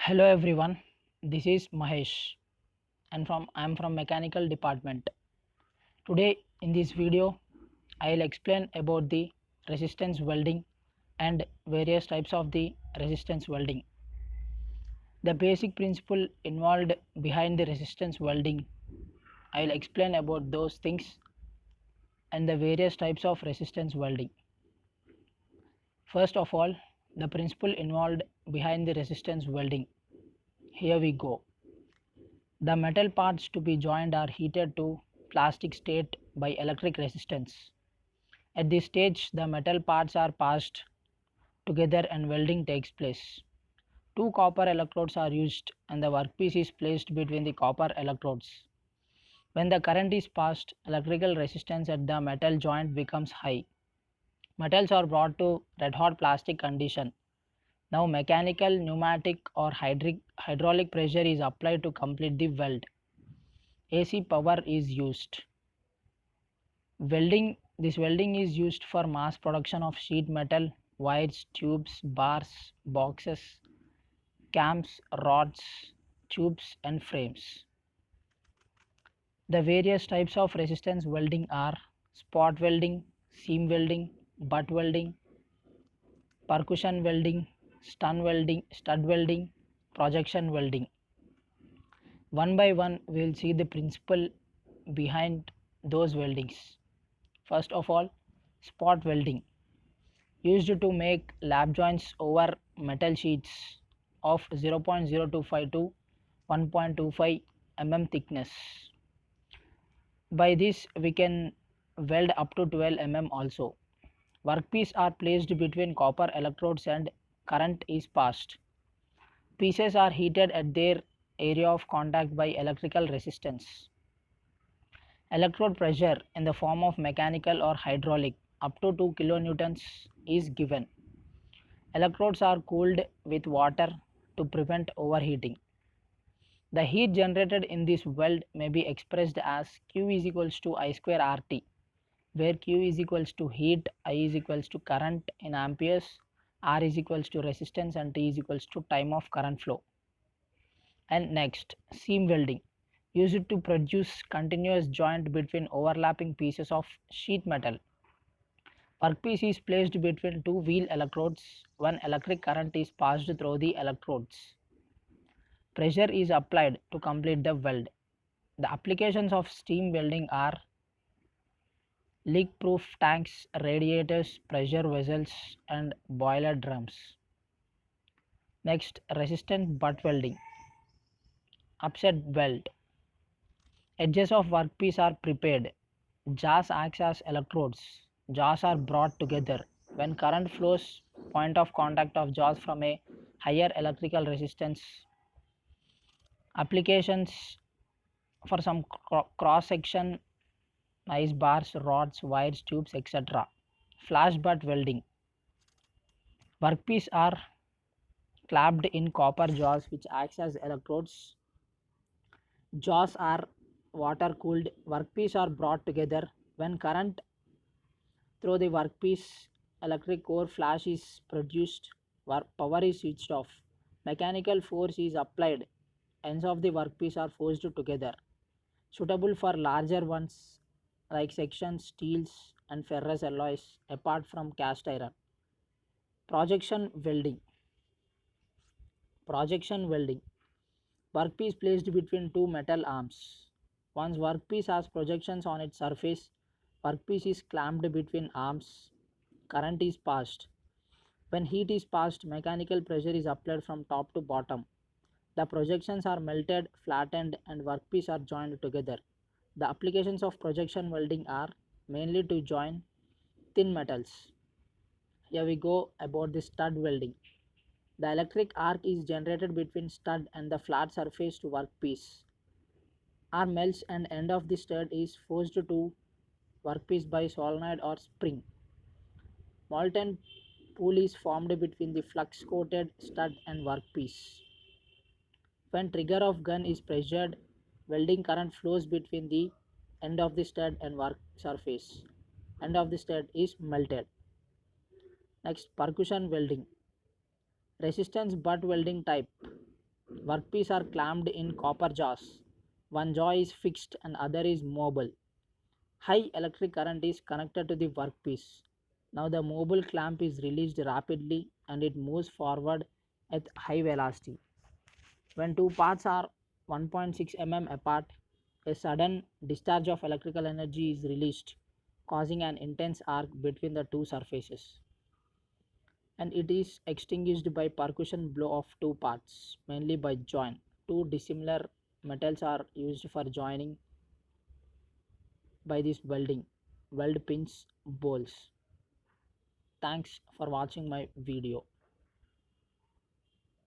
Hello everyone, this is Mahesh and I am from mechanical department. Today in this video I will explain about the resistance welding and various types of the resistance welding. The basic principle involved behind the resistance welding, I will explain about those things and the various types of resistance welding. First of all, the principle involved behind the resistance welding. Here we go. The metal parts to be joined are heated to plastic state by electric resistance. At this stage, the metal parts are passed together and welding takes place. Two copper electrodes are used and the workpiece is placed between the copper electrodes. When the current is passed, electrical resistance at the metal joint becomes high. Metals are brought to red hot plastic condition. Now mechanical, pneumatic or hydraulic pressure is applied to complete the weld. AC power is used. This welding is used for mass production of sheet metal, wires, tubes, bars, boxes, cams, rods, tubes and frames. The various types of resistance welding are spot welding, seam welding, butt welding, percussion welding, stud welding, projection welding. One by one we will see the principle behind those weldings. First of all, spot welding, used to make lap joints over metal sheets of 0.025 to 1.25 mm thickness. By this we can weld up to 12 mm also. Workpiece are placed between copper electrodes and current is passed. Pieces are heated at their area of contact by electrical resistance. Electrode pressure in the form of mechanical or hydraulic up to 2 kilonewtons is given. Electrodes are cooled with water to prevent overheating. The heat generated in this weld may be expressed as Q is equals to I square RT, where Q is equals to heat, I is equals to current in amperes, R is equals to resistance and T is equals to time of current flow. And next, seam welding, used to produce continuous joint between overlapping pieces of sheet metal. Workpiece is placed between two wheel electrodes when electric current is passed through the electrodes. Pressure is applied to complete the weld. The applications of steam welding are leak-proof tanks, radiators, pressure vessels and boiler drums. Next, resistant butt welding. Upset weld. Edges of workpiece are prepared. Jaws acts as electrodes. Jaws are brought together. When current flows, point of contact of jaws from a higher electrical resistance. Applications for some cross section, ice bars, rods, wires, tubes, etc. Flash butt welding. Workpiece are clamped in copper jaws which acts as electrodes. Jaws are water cooled. Workpiece are brought together. When current through the workpiece, electric core flash is produced. Power is switched off. Mechanical force is applied. Ends of the workpiece are forced together. Suitable for larger ones like sections, steels and ferrous alloys apart from cast iron. Projection welding. Projection welding. Workpiece placed between two metal arms. Once workpiece has projections on its surface, workpiece is clamped between arms. Current is passed. When heat is passed, mechanical pressure is applied from top to bottom. The projections are melted, flattened, and workpiece are joined together. The applications of projection welding are mainly to join thin metals. Here we go about the stud welding. The electric arc is generated between stud and the flat surface to workpiece. Arm melts and end of the stud is forced to workpiece by solenoid or spring. Molten pool is formed between the flux coated stud and workpiece. When trigger of gun is pressured, welding current flows between the end of the stud and work surface. End of the stud is melted. Next, percussion welding. Resistance butt welding type. Workpiece are clamped in copper jaws. One jaw is fixed and other is mobile. High electric current is connected to the workpiece. Now the mobile clamp is released rapidly and it moves forward at high velocity. When two parts are 1.6 mm apart, a sudden discharge of electrical energy is released, causing an intense arc between the two surfaces. And it is extinguished by percussion blow of two parts, mainly by join. Two dissimilar metals are used for joining by this welding, weld pins, bowls. Thanks for watching my video.